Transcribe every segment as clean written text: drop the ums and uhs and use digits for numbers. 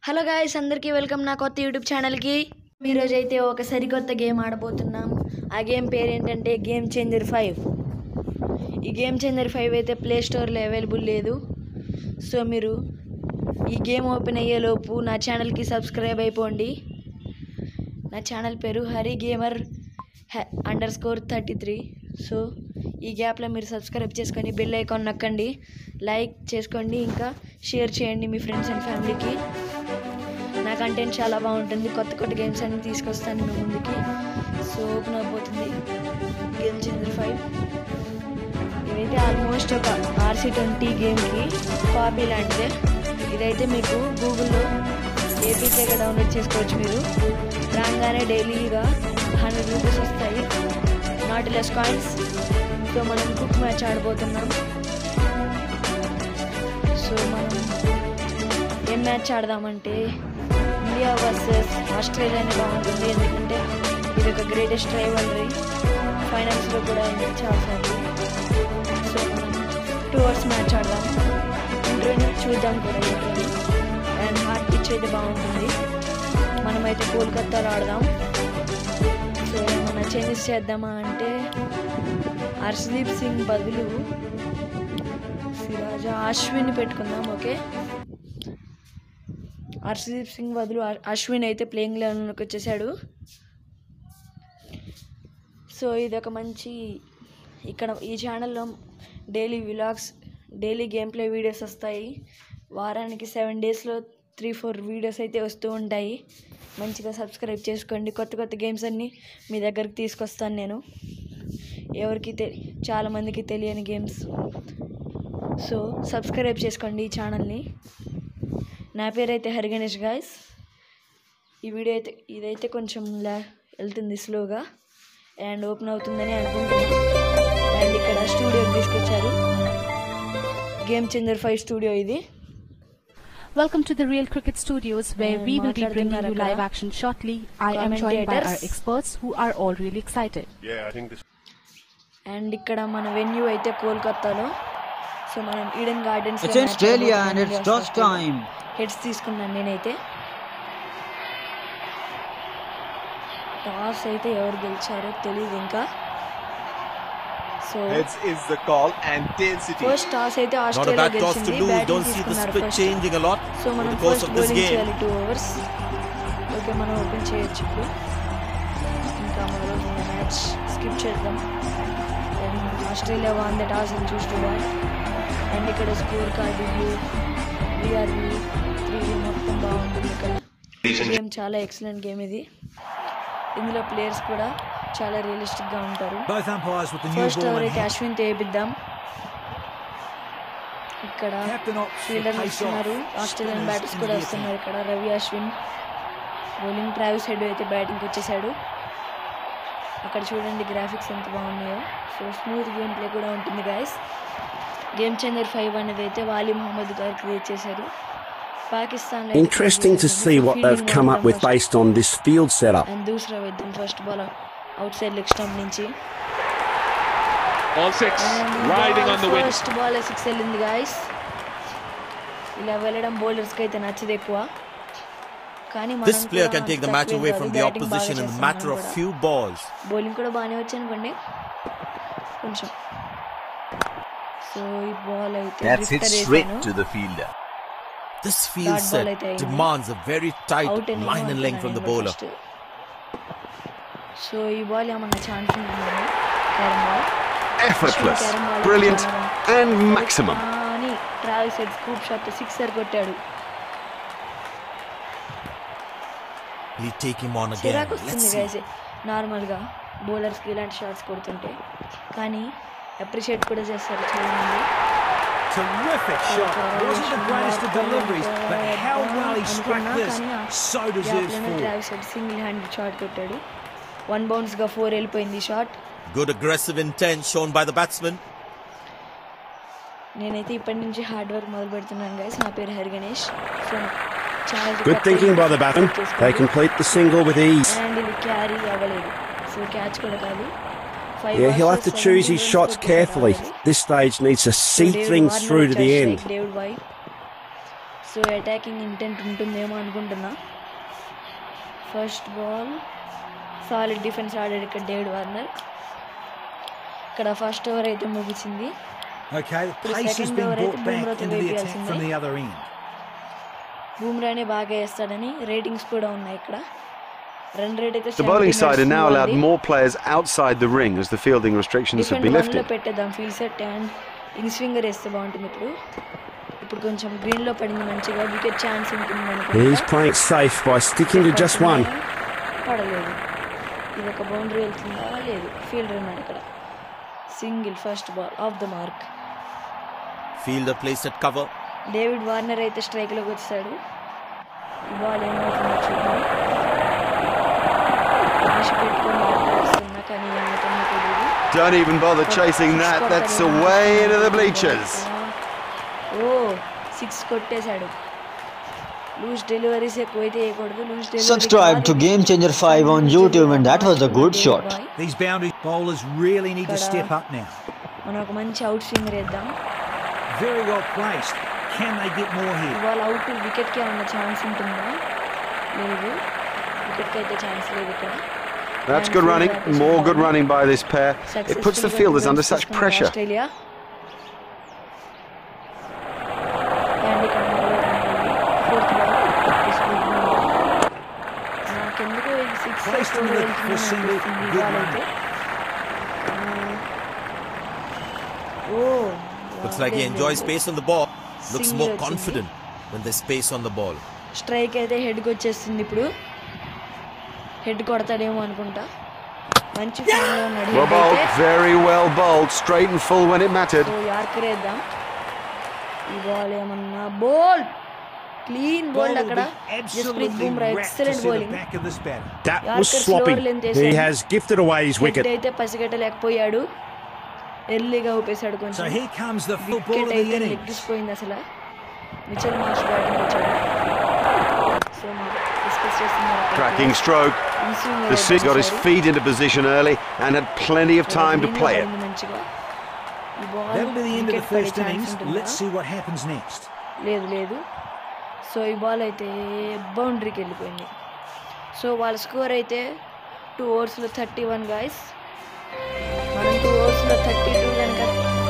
Hello guys, అందరికీ welcome నా కొత్త యూట్యూబ్ ఛానల్కి. ఈరోజు అయితే ఒక సరికొత్త గేమ్ ఆడబోతున్నాం. ఆ గేమ్ పేరు ఏంటంటే గేమ్ చేంజర్ 5. ఈ గేమ్ చేంజర్ 5 అయితే ప్లే స్టోర్లో అవైలబుల్ లేదు. సో మీరు ఈ గేమ్ ఓపెన్ అయ్యేలోపు నా ఛానల్కి సబ్స్క్రైబ్ అయిపోండి. నా ఛానల్ పేరు హరి గేమర్ _33. సో ఈ గ్యాప్లో మీరు సబ్స్క్రైబ్ చేసుకొని బెల్ ఐకాన్ నొక్కండి, లైక్ చేసుకోండి, ఇంకా షేర్ చేయండి మీ ఫ్రెండ్స్ అండ్ ఫ్యామిలీకి. నా కంటెంట్ చాలా బాగుంటుంది, కొత్త కొత్త గేమ్స్ అన్ని తీసుకొస్తాను మీ ముందుకి. సో ఓపెన్ అయిపోతుంది గేమ్ చేంజర్ 5. ఇదైతే ఆల్మోస్ట్ ఒక RC20 గేమ్కి కాపీ లాంటిదే. ఇదైతే మీకు గూగుల్లో ఏపీకేగా డౌన్లోడ్ చేసుకోవచ్చు. మీరు రాగానే డైలీగా 100 రూపీస్ వస్తాయి, నాటిలెస్ కాయిన్స్. సో మనం కుక్ మ్యాచ్ ఆడబోతున్నాం. సో మనం ఏం మ్యాచ్ ఆడదామంటే ఇండియా వర్సెస్ ఆస్ట్రేలియానే బాగుంటుంది, ఎందుకంటే ఇది ఒక గ్రేటెస్ట్ రైవల్రీ. ఫైనల్స్లో కూడా అయింది చాలాసార్లు. సో మనం 2 అవర్స్ మ్యాచ్ ఆడదాం. ఇంట్రోని చూద్దాం కూడా. ఇంట్రోని అండ్ హార్ట్ పిచ్ అయితే బాగుంటుంది. మనమైతే కోల్కతాలో ఆడదాం. సో ఏమన్నా చేంజెస్ చేద్దామా అంటే హర్షదీప్ సింగ్ బదులు సిరాజ్ అశ్విన్ పెట్టుకుందాం. ఓకే, హర్షదీప్ సింగ్ బదులు అశ్విన్ అయితే ప్లేయింగ్ లెవెల్లోకి వచ్చేసాడు. సో ఇది ఒక మంచి, ఇక్కడ ఈ ఛానల్లో daily vlogs, daily game play videos వస్తాయి. వారానికి 7 డేస్లో 3-4 వీడియోస్ అయితే వస్తూ ఉంటాయి. మంచిగా సబ్స్క్రైబ్ చేసుకోండి. కొత్త కొత్త గేమ్స్ అన్నీ మీ దగ్గరికి తీసుకొస్తాను నేను, ఎవరికి చాలామందికి తెలియని గేమ్స్. సో సబ్స్క్రైబ్ చేసుకోండి ఈ ఛానల్ని. నా పేరు అయితే హరిగణేష్ గాయ్స్. ఈ వీడియో అయితే ఇదైతే కొంచెం వెళ్తుంది స్లోగా అండ్ ఓపెన్ అవుతుందని అనుకుంటున్నాను. అండ్ ఇక్కడ స్టూడియోకి తీసుకొచ్చారు, గేమ్ చేంజర్ 5 స్టూడియో ఇది. Welcome to the Real Cricket Studios, where we will be bringing you live action shortly. I am joined by our experts who are all really excited. Yeah, I think this. And ఇక్కడ మన venue అయితే కోల్కతాలో. So మనం Eden gardens It's Australia and it's toss time. Heads తీసుకున్నాను నేనైతే. Toss అయితే ఎవరు గెలిచారో తెలియదు ఇంకా. So Heads is the call and intensity. First toss అయితే Not a Australia bad toss to గెలిచింది. lose. Batting Don't see the తీసుకున్నారు split first. changing a lot so in మనం the course first of this bowling game. చేయాలి 2 overs. Okay, మనం open చేయొచ్చు ఇప్పుడు. ఇంకా మొదలవుతుంది మ్యాచ్. స్కిప్ చేద్దాం. Australia won the toss and choose to bat. And ఇక్కడ స్కోర్ కార్డు VRV 3 మొత్తం బాగుంటుంది. ఇక్కడ గేమ్ చాలా ఎక్సలెంట్ గేమ్ ఇది. ఇందులో ప్లేయర్స్ కూడా చాలా రియలిస్టిక్గా ఉంటారు. ఫస్ట్ ఓవర్ అయితే అశ్విన్ వేపిద్దాం. ఇక్కడ ఫీల్డర్ వస్తున్నారు, ఆస్ట్రేలియన్ బ్యాటర్స్ కూడా వస్తున్నారు. ఇక్కడ Ravi Ashwin bowling, Travis head అయితే బ్యాటింగ్కి వచ్చేసాడు. అక్కడ చూడండి గ్రాఫిక్స్ ఎంత బాగున్నాయో. సో స్మూత్ గేమ్ ప్లే కూడా ఉంటుంది గాయస్. గేమ్ చేంజర్ 5 అనేది అయితే వాలి మహమ్మద్ గారు క్రియేట్ చేశారు. Pakistan Interesting to see what they've come up with based on this field setup. And doosra వేద్దాం. First ball outside leg stump నుంచి. Ball 6, riding on the wind. First ball 6 వెళ్ళింది guys. ఇలా వెళ్ళడం బౌలర్స్కి అయితే నచ్చదు ఎక్కువ. కానీ This player can take the match away from the opposition in a matter of few balls. Bowling కూడా బాగానే వచ్చి అనుకోండి కొంచెం. సో ఈ బాల్ అయితే That's it straight to the fielder. This field set demands a very tight line and length from the bowler. So ఈ ball ఏమన్నా chance ఉంటుందా? Effortless, brilliant and maximum. అని ట్రావిస్ హెడ్ స్కూప్ షాట్ 6 కొట్టాడు. He'll take him on again. చిరాకు Let's వస్తుంది see. Guys నార్మల్గా బౌలర్స్కి ఇలాంటి shots కొడుతుంటే, కానీ అప్రిషియేట్ కూడా చేస్తారు చాలామంది. Terrific shot. Wasn't the greatest of deliveries, but how well he struck this. So deserves 4. Travis head single hand shot కొట్టాడు. 1 బౌన్స్గా 4 వెళ్ళిపోయింది shot. Good aggressive intent shown by the batsman. నేనైతే ఇప్పటి నుంచి హార్డ్ వర్క్ మొదలు పెడుతున్నాను గైస్. నా పేరు Hariganesh. So channel Good thinking by the batsman. They complete the single with ease. And ఇది క్యారీ అవ్వలేదు. సో క్యాచ్ కూడా కాదు. Yeah, he'll have to choose his shots carefully. This stage needs to see things through to the end. So attacking intent ఉంటుందేమో అనుకుంటున్నా. First ball solid defence ఆడాడు ఇక్కడ David Warner. ఇక్కడ first over అయితే ముగిసింది. Second over అయితే బూమ్రాతో వేయాల్సిందే. బూమ్రానే బాగా వేస్తాడని రేటింగ్స్ కూడా ఉన్నాయి ఇక్కడ. రన్ రేట్ అయితే The bowling side are now allowed more players outside the ring as the fielding restrictions have been lifted. పెట్టేద్దాం field set and in swinger వేస్తే బాగుంటుంది. ఇప్పుడు కొంచెం గ్రీన్ లో పడింది మంచిగా, వికెట్ ఛాన్స్ ఉంటుంది అనుకుంటా. He's playing safe by sticking to just one. పడలేదు. ఇది ఒక బౌండరీ వెళ్తుందా? లేదు, ఫీల్డర్ ఉన్నాడు ఇక్కడ. Single first ball of the mark. Fielder placed at cover. David Warner అయితే స్ట్రైక్ లోకి వచ్చాడు. ఈ బాల్ ఏమవుతుందో చూద్దాం. పెట్టుకొని మాట్లాడుతున్నా కానీ ఏమవుతుందో తెలియదు. Don't even bother chasing that. That's away into the bleachers. ఓ 6 కొట్టేశాడు. లూజ్ డెలివరీస్ ఎక్కువైతే వేయకూడదు. Loose delivery. Subscribe to Game Changer 5 on YouTube and that was a good shot. These boundary bowlers really need to step up now. మనం ఒక మంచి out swinger వేద్దాం. Very well placed. Can they get more here? ఇవాళ out వికెట్కి ఏమన్నా chance ఉంటుందా? లేదు, వికెట్కి అయితే chance లేదు ఇక్కడ. That's good running. More good running by this pair. It puts the fielders under such pressure. Australia నాకెందుకో ఇది 6 Looks like he enjoys space on the ball. Looks more confident when there's space on the ball. Strike అయితే హెడ్కి వచ్చేస్తుంది. ఇప్పుడు head కొడతాడేమో అనుకుంటా. మంచి form లో ఉన్నాడు. Well bowled, very well bowled, straight and full when it mattered. So yorker వేద్దాం. ఈ ball ఏమన్నా బౌల్ క్లీన్ బౌల్డ్ అక్కడ. Jasprit Bumrah excellent bowling. That was sloppy. He has gifted away his wicket. అయితే పసిగట్టలేకపోయాడు. ఎర్లీగా ఊపేశాడు కొంచెం. So here comes the full ball of the అయితే innings. లెగ్గిపోయింది అసలు. Mitchell Marsh batting వచ్చాడు. సో డిస్కస్ చేస్తున్నారు. Cracking stroke. The Sid got his feet into position early and had plenty of time to play it. That'll be the end of the first innings. Let's see what happens next. లేదు. So ఈ ball అయితే బౌండరీకి వెళ్ళిపోయింది. So వాళ్ళ score అయితే 2 ఓవర్స్లో 31 guys. మనం 2 ఓవర్స్లో 32 కనుక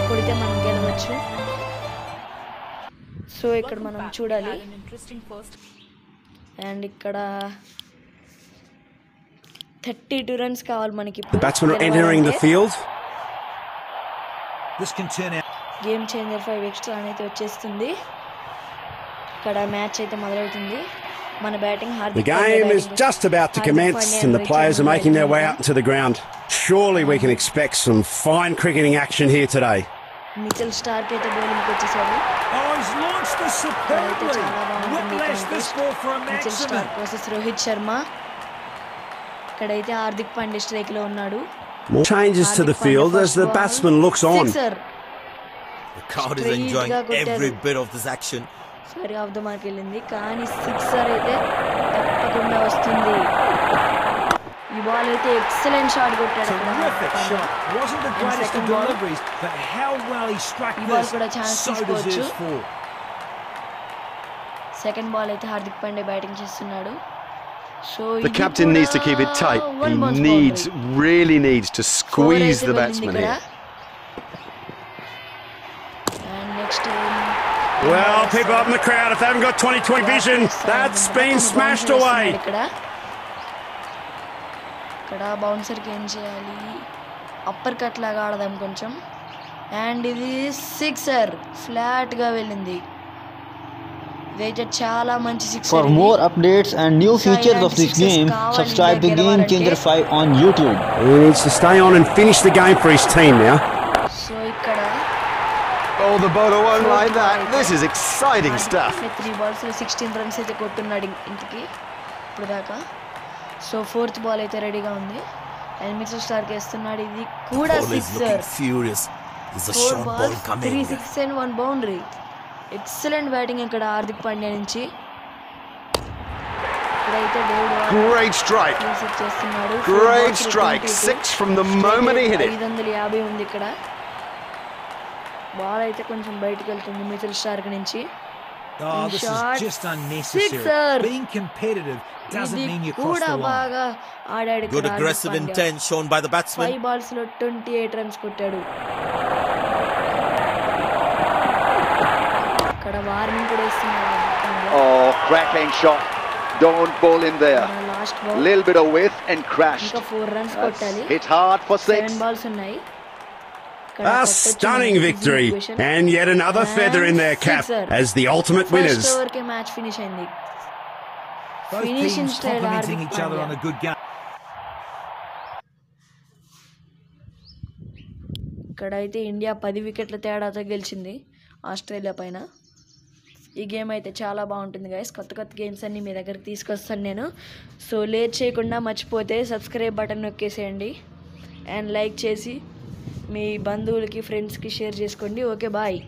కొడితే మనం గెలవచ్చు. సో ఇక్కడ మనం చూడాలి. అండ్ ఇక్కడ 32 రన్స్ కావాలి మనకి. The batsmen are entering the field. This can turn out. Game changer 5 extra అనేది వచ్చేస్తుంది. ఇక్కడ మ్యాచ్ అయితే మొదలవుతుంది. మన batting The game is just about to commence and the players are making their way out to the ground. Surely we can expect some fine cricketing action here today. Mitchell Starc అయితే bowling వచ్చేసాడు. Oh, he's launched this superbly. Whiplash this ball for a Mitchell maximum. Starc versus Rohit Sharma. ఇక్కడైతే Hardik Pandya strike లో ఉన్నాడు. More changes to the field as the batsman looks on. The crowd is enjoying every bit of this action. సరే of the mark వెళ్ళింది కానీ sixer అయితే తప్పకుండా వస్తుంది. ఈ బాల్ అయితే ఎక్సలెంట్ షాట్ కొట్టాడు. Terrific shot. Wasn't the greatest of deliveries, but how well he struck this. So deserves 4. Second ball అయితే హార్దిక్ పాండ్యా బ్యాటింగ్ చేస్తున్నాడు. So The captain needs to keep it tight. He really needs to squeeze the batsman here. And next Well, people up in the crowd, if they haven't got 20/20 vision, that's been smashed away. ఇక్కడ బౌన్సర్కి ఏం చేయాలి? Upper cut లాగా ఆడదాం కొంచెం. And ఇది sixer ఫ్లాట్గా వెళ్ళింది. ఇదైతే చాలా మంచి sixer. For more updates and new features of this game, subscribe to Game Changer 5 on YouTube. He needs to stay on and finish the game for his team now. So ఇక్కడ Oh, the bowler won't like that. This is exciting stuff. 3 balls 16 runs అయితే కొట్టున్నాడు ఇంటికి ఇప్పుడు దాకా. So fourth ball అయితే రెడీగా ఉంది. And Mitchell Starc వేస్తున్నాడు. ఇది కూడా sixer. Furious. Is a short ball coming. 3 6 and 1 boundary. Excellent batting ఇక్కడ హార్దిక్ పాండ్యా నుంచి. ఇక్కడైతే డేవిడ్ Great strike. చేస్తున్నాడు. Great strike. 6 from the moment he hit it. 550 ఉంది ఇక్కడ. బాల్ అయితే కొంచెం బయటకు వెళ్తుంది మిచెల్ స్టార్క్ నుంచి. Oh, this shot. is just unnecessary. Sixer. Being competitive doesn't ఇది mean you cross కూడా the line. బాగా ఆడాడు Good aggressive intent shown by the 5 batsman. balls లో 28 runs కొట్టాడు. ఇక్కడ వార్నింగ్ కూడా ఇస్తున్నాడు. Oh, cracking shot. Don't bowl in there. Last ball Little bit of width and crashed. ఇంకా 4 runs కొట్టాలి. Hit hard for 6. 7 balls ఉన్నాయి. A stunning victory and yet another feather in their cap as the ultimate winners. First over K match finish అయింది. Both Finishing teams style complementing Hardik each other Pandya. on a good game. ఇక్కడైతే India 10 వికెట్ల తేడాతో గెలిచింది Australia పైన. ఈ game అయితే చాలా బాగుంటుంది గైస్. కొత్త కొత్త గేమ్స్ అన్నీ మీ దగ్గరికి తీసుకొస్తాను నేను. సో లేట్ చేయకుండా మర్చిపోతే సబ్స్క్రైబ్ బటన్ నొక్కేసేయండి అండ్ లైక్ చేసి మీ బంధువులకి ఫ్రెండ్స్కి షేర్ చేసుకోండి. Okay bye.